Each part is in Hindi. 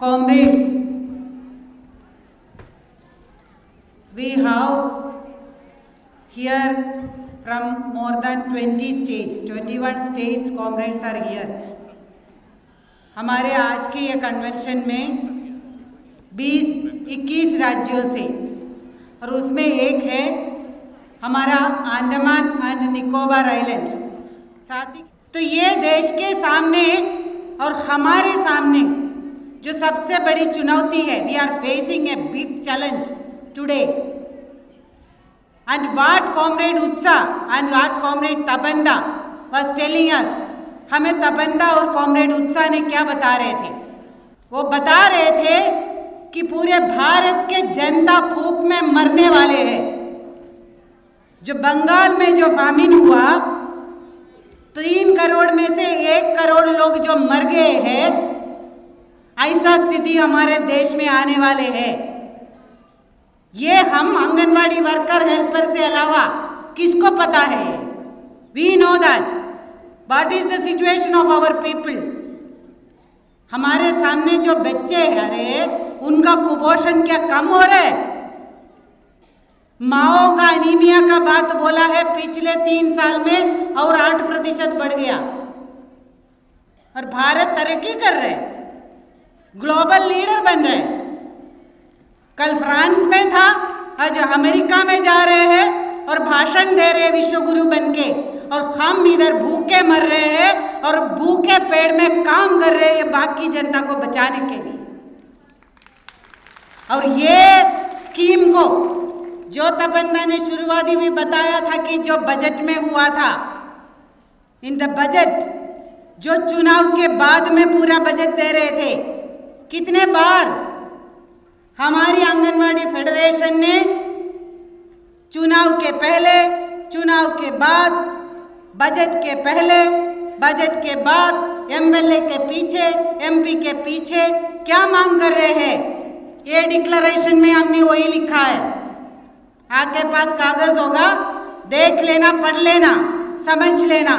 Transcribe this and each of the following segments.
Comrades, we have here from more than 20 states, 21 states comrades are here. हमारे आज के ये कन्वेंशन में 20-21 राज्यों से और उसमें एक है हमारा अंडमान एंड निकोबार आइलैंड। साथ ही तो ये देश के सामने और हमारे सामने जो सबसे बड़ी चुनौती है, we are facing a big challenge today. And what comrade Utsah and what comrade Tabanda was telling us, हमें तबंदा और कॉमरेड उत्साह ने क्या बता रहे थे? वो बता रहे थे कि पूरे भारत के जनता भूख में मरने वाले हैं। जो बंगाल में जो फामिन हुआ 3 करोड़ में से 1 करोड़ लोग जो मर गए हैं, ऐसा स्थिति हमारे देश में आने वाले हैं। ये हम आंगनवाड़ी वर्कर हेल्पर से अलावा किसको पता है? We know that what is the situation of our people. हमारे सामने जो बच्चे हैं, अरे उनका कुपोषण क्या कम हो रहा है? माओ का एनीमिया का बात बोला है पिछले 3 साल में और 8% बढ़ गया। और भारत तरक्की कर रहे हैं, ग्लोबल लीडर बन रहे हैं। कल फ्रांस में था, आज अमेरिका में जा रहे हैं और भाषण दे रहे हैं विश्व गुरु बन के, और हम इधर भूखे मर रहे हैं और भूखे पेड़ में काम कर रहे हैं बाकी जनता को बचाने के लिए। और ये स्कीम को जो तबंदा ने शुरुआती में बताया था कि जो बजट में हुआ था, इन द बजट जो चुनाव के बाद में पूरा बजट दे रहे थे, कितने बार हमारी आंगनवाड़ी फेडरेशन ने चुनाव के पहले, चुनाव के बाद, बजट के पहले, बजट के बाद, एमएलए के पीछे, एमपी के पीछे क्या मांग कर रहे हैं? ये डिक्लेरेशन में हमने वही लिखा है। आपके पास कागज होगा, देख लेना, पढ़ लेना, समझ लेना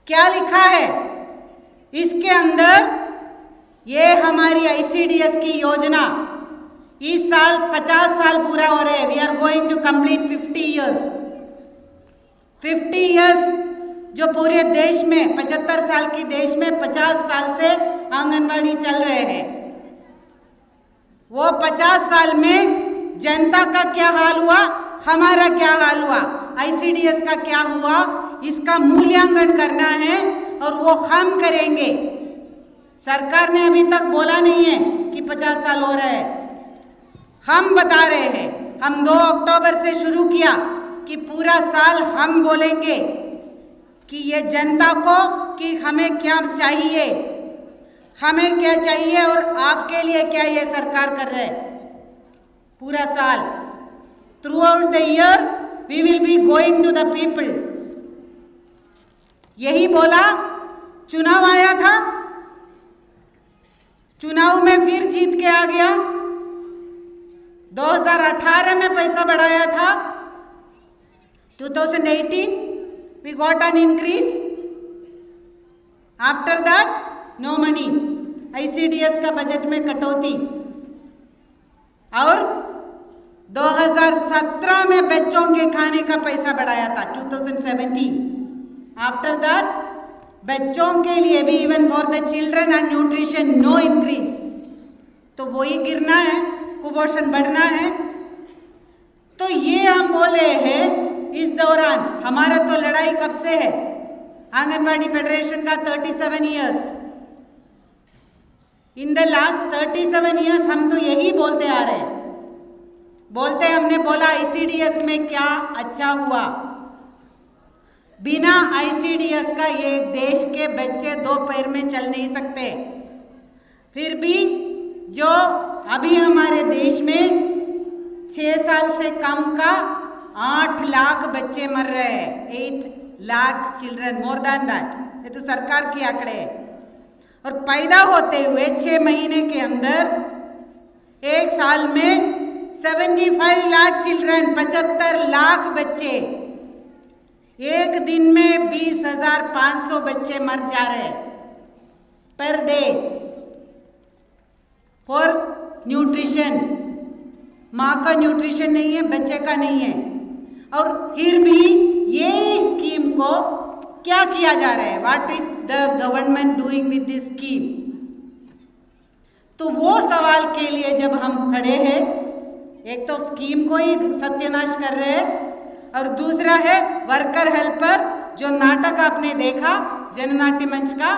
क्या लिखा है इसके अंदर। ये हमारी आईसीडीएस की योजना इस साल 50 साल पूरा हो रहे हैं। We are going to complete 50 years. 50 years जो पूरे देश में 75 साल की देश में 50 साल से आंगनवाड़ी चल रहे हैं। वो 50 साल में जनता का क्या हाल हुआ, हमारा क्या हाल हुआ, आईसीडीएस का क्या हुआ, इसका मूल्यांकन करना है और वो हम करेंगे। सरकार ने अभी तक बोला नहीं है कि 50 साल हो रहे हैं, हम बता रहे हैं। हम 2 अक्टूबर से शुरू किया कि पूरा साल हम बोलेंगे कि ये जनता को कि हमें क्या चाहिए, हमें क्या चाहिए और आपके लिए क्या ये सरकार कर रहे है। पूरा साल throughout the year we will be going to the people. यही बोला, चुनाव आया था, चुनाव में फिर जीत के आ गया। 2018 में पैसा बढ़ाया था, 2018 we got an increase, after that no money, ICDS का बजट में कटौती। और 2017 में बच्चों के खाने का पैसा बढ़ाया था 2017। आफ्टर दैट बच्चों के लिए भी even for the children and nutrition no increase. तो वही गिरना है, कुपोषण बढ़ना है। तो ये हम बोले हैं इस दौरान। हमारा तो लड़ाई कब से है आंगनवाड़ी फेडरेशन का 37 years. In the last 37 years हम तो यही बोलते आ रहे हैं। बोलते हमने बोला आईसीडीएस में क्या अच्छा हुआ। बिना आईसीडीएस का ये देश के बच्चे 2 पैर में चल नहीं सकते। फिर भी जो अभी हमारे देश में 6 साल से कम का 8 लाख बच्चे मर रहे हैं। 8 lakh children, more than that. ये तो सरकार के आंकड़े हैं। और पैदा होते हुए 6 महीने के अंदर 1 साल में 75 लाख चिल्ड्रन, 75 लाख बच्चे। एक दिन में 20,500 बच्चे मर जा रहे पर डे। फॉर न्यूट्रिशन, माँ का न्यूट्रिशन नहीं है, बच्चे का नहीं है। और फिर भी ये स्कीम को क्या किया जा रहा है, what is the government doing with this scheme? तो वो सवाल के लिए जब हम खड़े हैं, एक तो स्कीम को ही सत्यानाश कर रहे हैं और दूसरा है वर्कर हेल्पर, जो नाटक आपने देखा जननाट्य मंच का,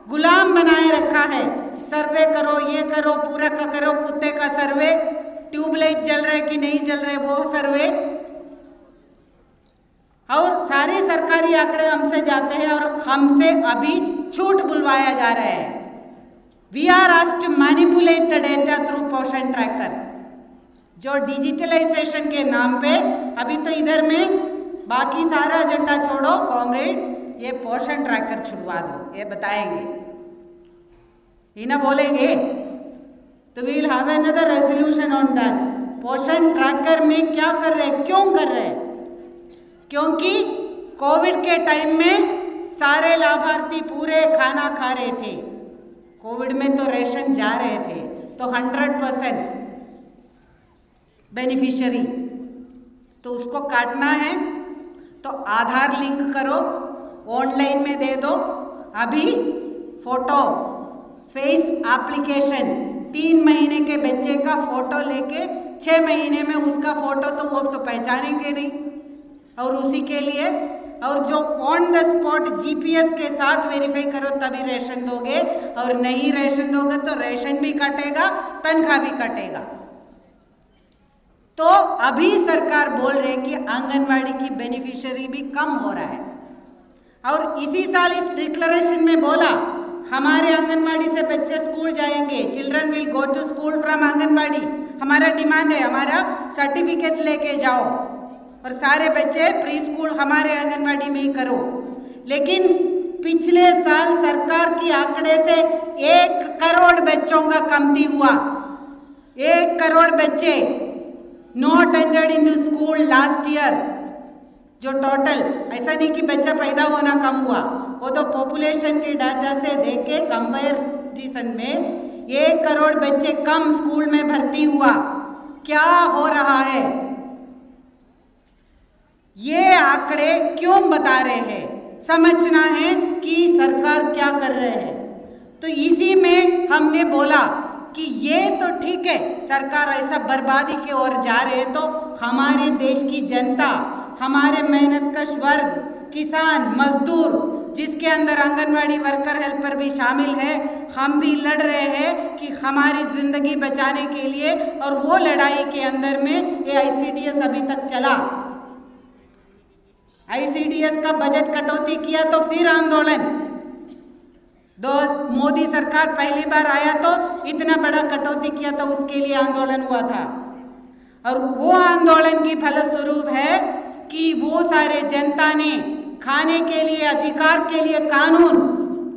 गुलाम बनाए रखा है। सर्वे करो, ये करो, पूरा का करो, कुत्ते का सर्वे, ट्यूबलाइट जल रहा है कि नहीं जल रहा है वो सर्वे, और सारे सरकारी आंकड़े हमसे जाते हैं और हमसे अभी झूठ बुलवाया जा रहा है। We are asked to manipulate the data through Poshan tracker, जो डिजिटलाइजेशन के नाम पे अभी तो इधर में बाकी सारा एजेंडा छोड़ो कॉमरेड, ये पोषण ट्रैकर छुड़वा दो, ये बताएंगे, ये ना बोलेंगे तो we will have another resolution on that. Poshan tracker में क्या कर रहे हैं, क्यों कर रहे हैं? क्योंकि कोविड के टाइम में सारे लाभार्थी पूरे खाना खा रहे थे, कोविड में तो रेशन जा रहे थे, तो 100% बेनिफिशियरी, तो उसको काटना है तो आधार लिंक करो, ऑनलाइन में दे दो, अभी फोटो फेस एप्लीकेशन, 3 महीने के बच्चे का फोटो लेके 6 महीने में उसका फोटो तो वो तो पहचानेंगे नहीं, और उसी के लिए, और जो ऑन द स्पॉट जीपीएस के साथ वेरीफाई करो तभी रेशन दोगे, और नहीं रेशन दोगे तो रेशन भी कटेगा, तनख्वाह भी कटेगा। तो अभी सरकार बोल रही है कि आंगनवाड़ी की बेनिफिशियरी भी कम हो रहा है, और इसी साल इस डिक्लेरेशन में बोला हमारे आंगनवाड़ी से बच्चे स्कूल जाएंगे, children will go to school from anganwadi. हमारा डिमांड है, हमारा सर्टिफिकेट लेके जाओ और सारे बच्चे प्री स्कूल हमारे आंगनवाड़ी में ही करो। लेकिन पिछले साल सरकार की आंकड़े से 1 करोड़ बच्चों का कमती हुआ, 1 करोड़ बच्चे not entered into school last year. जो टोटल, ऐसा नहीं कि बच्चा पैदा होना कम हुआ, वो तो पॉपुलेशन के डाटा से देख के कंपैरिजन में 1 करोड़ बच्चे कम स्कूल में भर्ती हुआ। क्या हो रहा है? ये आंकड़े क्यों बता रहे हैं? समझना है कि सरकार क्या कर रहे हैं। तो इसी में हमने बोला कि ये तो ठीक है, सरकार ऐसा बर्बादी की ओर जा रहे हैं, तो हमारे देश की जनता, हमारे मेहनत कश वर्ग, किसान, मजदूर, जिसके अंदर आंगनवाड़ी वर्कर हेल्पर भी शामिल है, हम भी लड़ रहे हैं कि हमारी ज़िंदगी बचाने के लिए, और वो लड़ाई के अंदर में ये आईसीडीएस अभी तक चला। आईसीडीएस का बजट कटौती किया तो फिर आंदोलन, मोदी सरकार पहली बार आया तो इतना बड़ा कटौती किया तो उसके लिए आंदोलन हुआ था, और वो आंदोलन की फलस्वरूप है कि वो सारे जनता ने खाने के लिए, अधिकार के लिए कानून,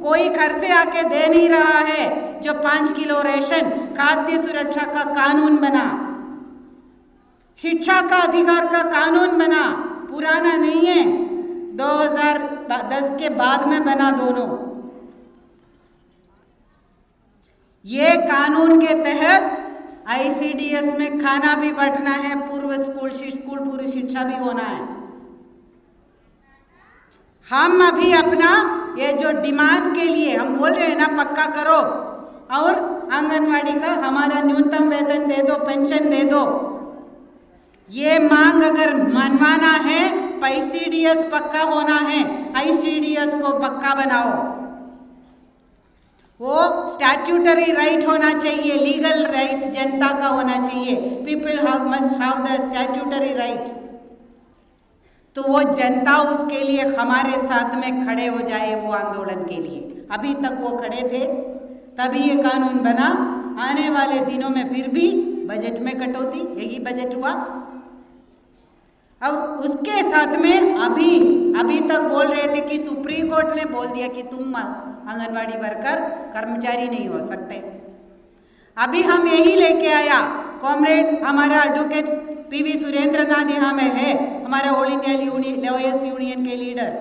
कोई घर से आके दे नहीं रहा है, जो 5 किलो रेशन, खाद्य सुरक्षा का कानून बना, शिक्षा का अधिकार का कानून बना, पुराना नहीं है, 2010 के बाद में बना दोनों। ये कानून के तहत आईसीडीएस में खाना भी बांटना है, पूर्व स्कूल पूर्व शिक्षा भी होना है। हम अभी अपना ये जो डिमांड के लिए हम बोल रहे हैं ना, पक्का करो, और आंगनवाड़ी का हमारा न्यूनतम वेतन दे दो, पेंशन दे दो। ये मांग अगर मनवाना है, आईसीडीएस पक्का होना है, आईसीडीएस को पक्का बनाओ। वो स्टैट्यूटरी राइट होना चाहिए, लीगल राइट जनता का होना चाहिए। People must have the statutory right. तो वो जनता उसके लिए हमारे साथ में खड़े हो जाए, वो आंदोलन के लिए। अभी तक वो खड़े थे, तभी ये कानून बना। आने वाले दिनों में फिर भी बजट में कटौती, यही बजट हुआ। और उसके साथ में अभी तक बोल रहे थे कि सुप्रीम कोर्ट ने बोल दिया कि तुम आंगनवाड़ी वर्कर कर्मचारी नहीं हो सकते। अभी हम यही लेके आया, कॉमरेड हमारा एडवोकेट पीवी सुरेंद्र नाथ यहाँ में है, हमारा ऑल इंडिया लॉयर्स यूनियन के लीडर।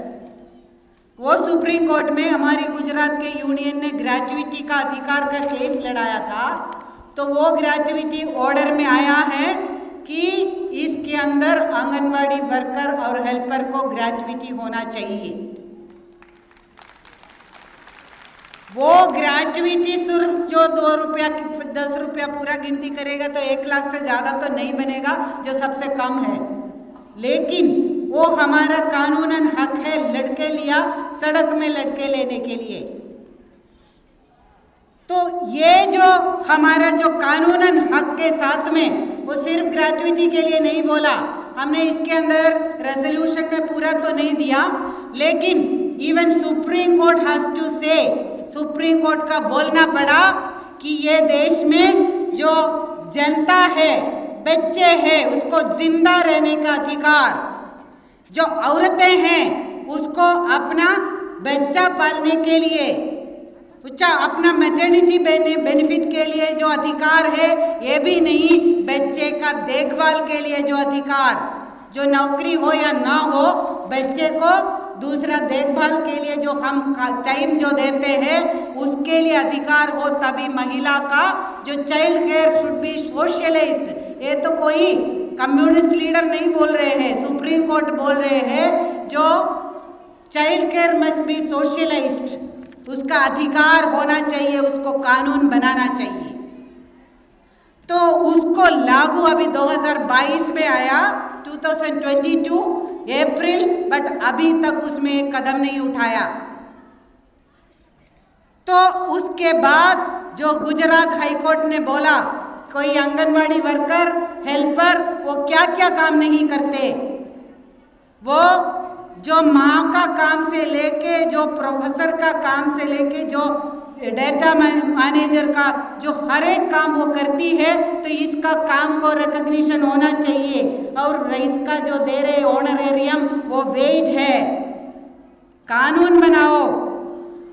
वो सुप्रीम कोर्ट में हमारी गुजरात के यूनियन ने ग्रेजुइटी का अधिकार का केस लड़ाया था, तो वो ग्रेजुएटी ऑर्डर में आया है कि इसके अंदर आंगनवाड़ी वर्कर और हेल्पर को ग्रेजुएटी होना चाहिए। वो ग्रेजुएटी सिर्फ जो 2 रुपया 10 रुपया पूरा गिनती करेगा तो 1 लाख से ज़्यादा तो नहीं बनेगा, जो सबसे कम है, लेकिन वो हमारा कानूनन हक है लड़के लिया सड़क में लड़के लेने के लिए। तो ये जो हमारा जो कानूनन हक के साथ में वो सिर्फ ग्रेजुएटी के लिए नहीं बोला, हमने इसके अंदर रेजोल्यूशन में पूरा तो नहीं दिया, लेकिन even Supreme Court has to say, Supreme Court का बोलना पड़ा कि ये देश में जो जनता है, बच्चे हैं, उसको जिंदा रहने का अधिकार, जो औरतें हैं उसको अपना बच्चा पालने के लिए, अपना मैटरनिटी बेनिफिट के लिए जो अधिकार है, ये भी नहीं, बच्चे का देखभाल के लिए जो अधिकार, जो नौकरी हो या ना हो, बच्चे को दूसरा देखभाल के लिए जो हम टाइम जो देते हैं उसके लिए अधिकार हो, तभी महिला का जो child care should be socialised. ये तो कोई कम्युनिस्ट लीडर नहीं बोल रहे हैं, सुप्रीम कोर्ट बोल रहे हैं, जो child care must be socialised, उसका अधिकार होना चाहिए, उसको कानून बनाना चाहिए। तो उसको लागू अभी 2022 में आया, 2022 अप्रैल, बट अभी तक उसमें एक कदम नहीं उठाया। तो उसके बाद जो गुजरात हाई कोर्ट ने बोला कोई आंगनवाड़ी वर्कर हेल्पर वो क्या क्या काम नहीं करते, वो जो माँ का काम से लेके, जो प्रोफेसर का काम से लेके, जो डेटा मैनेजर का जो हर एक काम वो करती है, तो इसका काम को रिकग्निशन होना चाहिए, और इसका जो दे रहे ऑनरेरियम वो वेज है। कानून बनाओ,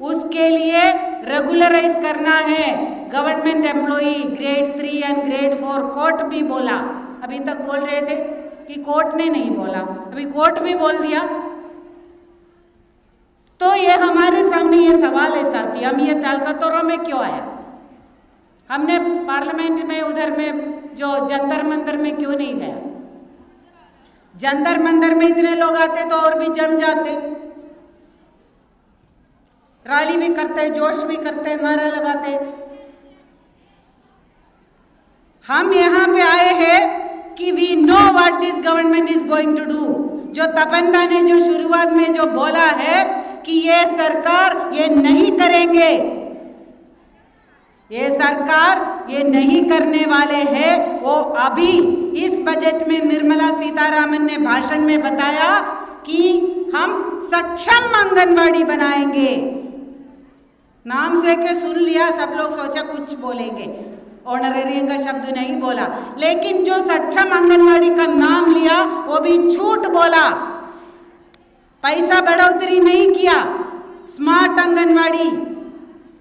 उसके लिए रेगुलराइज करना है government employee grade 3 and grade 4। Court भी बोला, अभी तक बोल रहे थे कि कोर्ट ने नहीं बोला, अभी कोर्ट भी बोल दिया। तो ये हमारे सामने ये सवाल है साथी, हम ये तालकतोरों में क्यों आया? हमने पार्लियामेंट में उधर में जो जंतर मंतर में क्यों नहीं गया? जंतर मंतर में इतने लोग आते तो और भी जम जाते, रैली भी करते, जोश भी करते, नारा लगाते। हम यहाँ पे आए हैं कि we know what this government is going to do. जो तपंदा ने जो शुरुआत में जो बोला है कि ये सरकार ये नहीं करेंगे, ये सरकार ये नहीं करने वाले हैं। वो अभी इस बजट में निर्मला सीतारामन ने भाषण में बताया कि हम सक्षम आंगनवाड़ी बनाएंगे। नाम से के सुन लिया, सब लोग सोचा कुछ बोलेंगे, ऑनरेरियम का शब्द नहीं बोला, लेकिन जो सक्षम आंगनवाड़ी का नाम लिया वो भी झूठ बोला, पैसा बढ़ोतरी नहीं किया। स्मार्ट आंगनवाड़ी,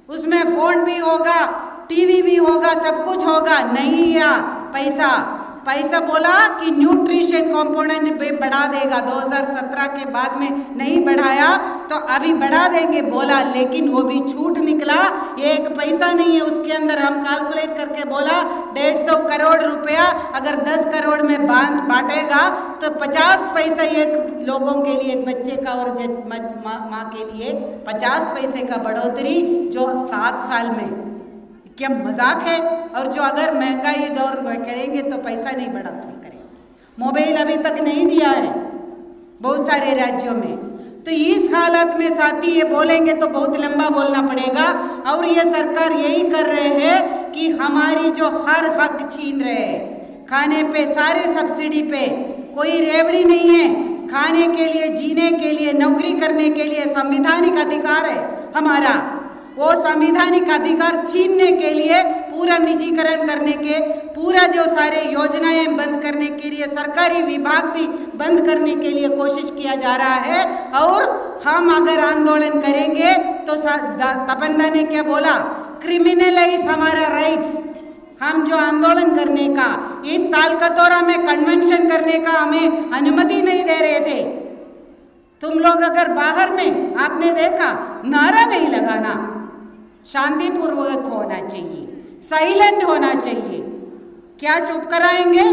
उसमें फोन भी होगा, टीवी भी होगा, सब कुछ होगा, नहीं या पैसा बोला कि न्यूट्रिशन कंपोनेंट भी बढ़ा देगा। 2017 के बाद में नहीं बढ़ाया तो अभी बढ़ा देंगे बोला, लेकिन वो भी झूठ निकला। एक पैसा नहीं है उसके अंदर। हम कैलकुलेट करके बोला 150 करोड़ रुपया अगर 10 करोड़ में बांटेगा तो 50 पैसा एक लोगों के लिए, एक बच्चे का और माँ के लिए 50 पैसे का बढ़ोतरी जो 7 साल में, क्या मजाक है? और जो अगर महंगाई दौर करेंगे तो पैसा नहीं बढ़ोतरी करेंगे। मोबाइल अभी तक नहीं दिया है बहुत सारे राज्यों में। तो इस हालत में साथी ये बोलेंगे तो बहुत लंबा बोलना पड़ेगा। और ये सरकार यही कर रहे हैं कि हमारी जो हर हक छीन रहे हैं। खाने पे सारे सब्सिडी पे कोई रेवड़ी नहीं है, खाने के लिए, जीने के लिए, नौकरी करने के लिए संवैधानिक अधिकार है हमारा। वो संवैधानिक अधिकार छीनने के लिए, पूरा निजीकरण करने के, पूरा जो सारे योजनाएं बंद करने के लिए, सरकारी विभाग भी बंद करने के लिए कोशिश किया जा रहा है। और हम अगर आंदोलन करेंगे तो तपंदा ने क्या बोला, क्रिमिनलाइज हमारा राइट्स। हम जो आंदोलन करने का, इस तालकतोरा में कन्वेंशन करने का हमें अनुमति नहीं दे रहे थे। तुम लोग अगर बाहर में, आपने देखा, नारा नहीं लगाना, शांतिपूर्वक होना चाहिए, साइलेंट होना चाहिए। क्या चुप कराएंगे?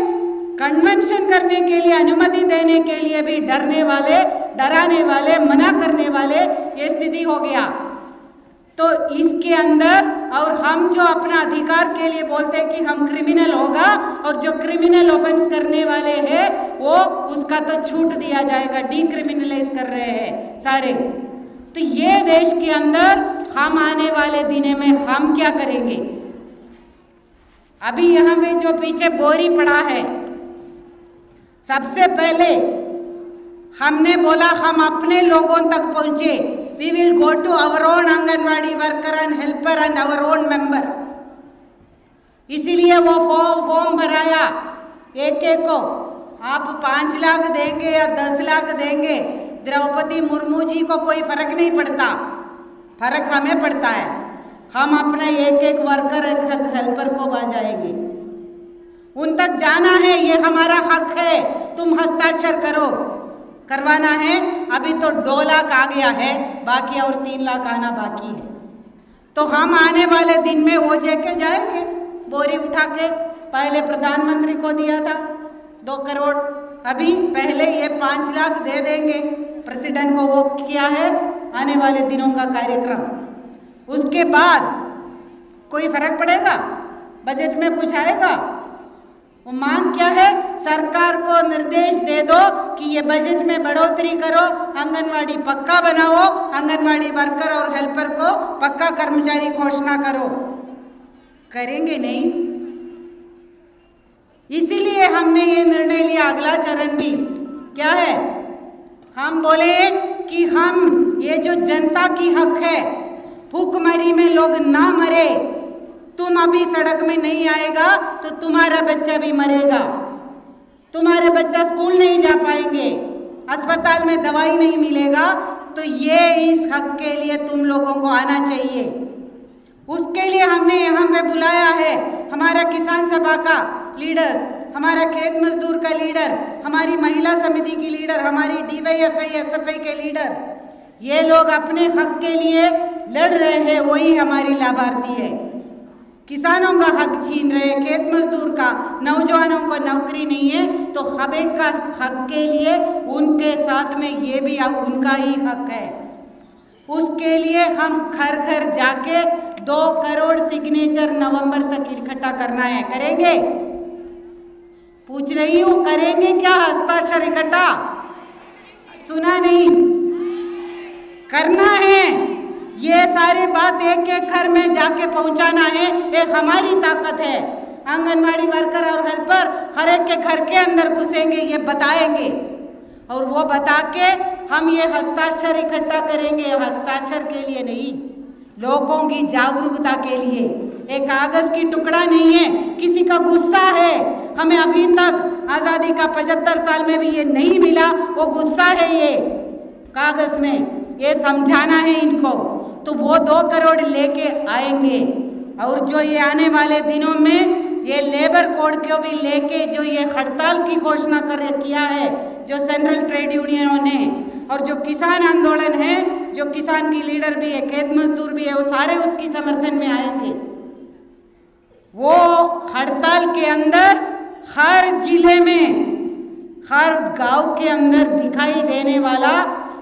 कन्वेंशन करने के लिए अनुमति देने के लिए भी डरने वाले, डराने वाले, मना करने वाले, ये स्थिति हो गया। तो इसके अंदर और हम जो अपना अधिकार के लिए बोलते हैं कि हम क्रिमिनल होगा, और जो क्रिमिनल ऑफेंस करने वाले हैं वो उसका तो छूट दिया जाएगा, डीक्रिमिनलाइज कर रहे हैं सारे। तो ये देश के अंदर हम आने वाले दिनों में हम क्या करेंगे? अभी यहाँ पे जो पीछे बोरी पड़ा है, सबसे पहले हमने बोला हम अपने लोगों तक पहुंचे। We will go to our own anganwadi worker and helper and our own member। इसीलिए वो फॉर्म भराया एक एक को। आप 5 लाख देंगे या 10 लाख देंगे, द्रौपदी मुर्मू जी को कोई फर्क नहीं पड़ता, फर्क हमें पड़ता है। हम अपना एक एक वर्कर, एक हेल्पर को बजाएंगे, उन तक जाना है, ये हमारा हक है, तुम हस्ताक्षर करो। करवाना है। अभी तो 2 लाख आ गया है, बाकी और 3 लाख आना बाकी है। तो हम आने वाले दिन में वो लेके जाएंगे बोरी उठा के। पहले प्रधानमंत्री को दिया था 2 करोड़, अभी पहले ये 5 लाख दे देंगे प्रेसिडेंट को। वो किया है आने वाले दिनों का कार्यक्रम। उसके बाद कोई फर्क पड़ेगा? बजट में कुछ आएगा? वो मांग क्या है? सरकार को निर्देश दे दो कि ये बजट में बढ़ोतरी करो, आंगनवाड़ी पक्का बनाओ, आंगनवाड़ी वर्कर और हेल्पर को पक्का कर्मचारी घोषणा करो। करेंगे नहीं, इसीलिए हमने ये निर्णय लिया। अगला चरण भी क्या है? हम बोले कि हम ये जो जनता की हक है, भूखमरी में लोग ना मरे। तुम अभी सड़क में नहीं आएगा तो तुम्हारा बच्चा भी मरेगा, तुम्हारे बच्चा स्कूल नहीं जा पाएंगे, अस्पताल में दवाई नहीं मिलेगा। तो ये इस हक के लिए तुम लोगों को आना चाहिए। उसके लिए हमने यहाँ पे बुलाया है हमारा किसान सभा का लीडर्स, हमारा खेत मजदूर का लीडर, हमारी महिला समिति की लीडर, हमारी DYFI SFI के लीडर। ये लोग अपने हक के लिए लड़ रहे हैं, वही हमारी लाभार्थी है। किसानों का हक छीन रहे, खेत मजदूर का, नौजवानों को नौकरी नहीं है, तो हक का हक के लिए उनके साथ में ये भी उनका ही हक है। उसके लिए हम घर घर जाके 2 करोड़ सिग्नेचर नवंबर तक इकट्ठा करना है। करेंगे? पूछ रही हूँ, करेंगे क्या हस्ताक्षर इकट्ठा? सुना नहीं? करना है। ये सारी बात एक एक घर में जाके पहुंचाना है, ये हमारी ताकत है। आंगनवाड़ी वर्कर और हेल्पर हर एक के घर के अंदर घुसेंगे, ये बताएंगे, और वो बता के हम ये हस्ताक्षर इकट्ठा करेंगे। हस्ताक्षर के लिए नहीं, लोगों की जागरूकता के लिए। एक कागज की टुकड़ा नहीं है, किसी का गुस्सा है, हमें अभी तक आज़ादी का 75 साल में भी ये नहीं मिला, वो गुस्सा है ये कागज में, ये समझाना है इनको। तो वो 2 करोड़ लेके आएंगे। और जो ये आने वाले दिनों में ये लेबर कोड को भी लेके जो ये हड़ताल की घोषणा किया है, जो सेंट्रल ट्रेड यूनियनों ने, और जो किसान आंदोलन है, जो किसान की लीडर भी है, खेत मजदूर भी है, वो सारे उसकी समर्थन में आएंगे। वो हड़ताल के अंदर हर जिले में, हर गांव के अंदर दिखाई देने वाला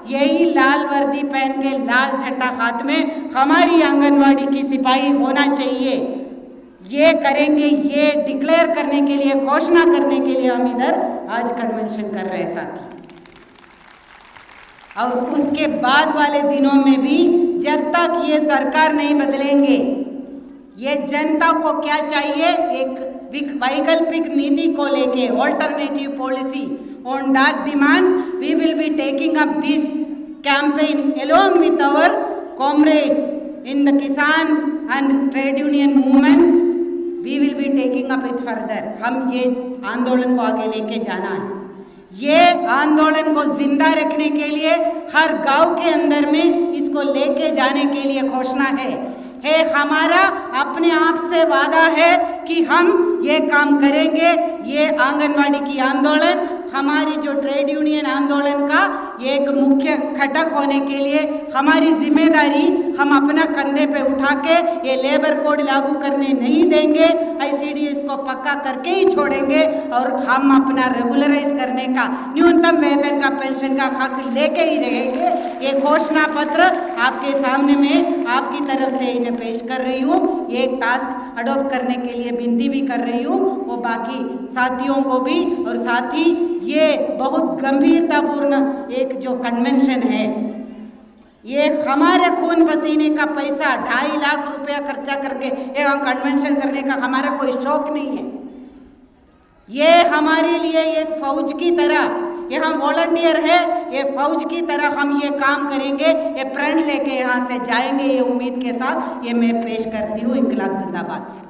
यही लाल वर्दी पहन के लाल झंडा हाथ में हमारी आंगनवाड़ी की सिपाही होना चाहिए। ये करेंगे, ये डिक्लेयर करने के लिए, घोषणा करने के लिए हम इधर आज कन्वेंशन कर रहे हैं साथी। और उसके बाद वाले दिनों में भी जब तक ये सरकार नहीं बदलेंगे, ये जनता को क्या चाहिए, एक वैकल्पिक नीति को लेके, alternative policy on that demands, we will be taking up this campaign along with our comrades in the Kisan and trade union movement. We will be taking up it further. हम ये आंदोलन को आगे लेके जाना है। ये आंदोलन को जिंदा रखने के लिए हर गांव के अंदर में इसको लेके जाने के लिए घोषणा है। हमारा अपने आप से वादा है कि हम ये काम करेंगे। ये आंगनवाड़ी की आंदोलन हमारी जो ट्रेड यूनियन आंदोलन का एक मुख्य घटक होने के लिए हमारी जिम्मेदारी हम अपना कंधे पे उठा के ये लेबर कोड लागू करने नहीं देंगे। ICDS को पक्का करके ही छोड़ेंगे और हम अपना रेगुलराइज करने का, न्यूनतम वेतन का, पेंशन का हक लेके ही रहेंगे। ये घोषणा पत्र आपके सामने में आपकी तरफ से इन्हें पेश कर रही हूँ। एक टास्क अडॉप्ट करने के लिए विनती भी कर रही हूँ वो बाकी साथियों को भी। और साथ ही ये बहुत गंभीरतापूर्ण एक जो कन्वेंशन है, ये हमारे खून पसीने का पैसा 2.5 लाख रुपया खर्चा करके एवं कन्वेंशन करने का हमारा कोई शौक नहीं है। ये हमारे लिए एक फौज की तरह, ये हम वॉलंटियर है, ये फौज की तरह हम ये काम करेंगे, ये प्रण लेके यहाँ से जाएंगे, ये उम्मीद के साथ ये मैं पेश करती हूँ। इंकलाब जिंदाबाद।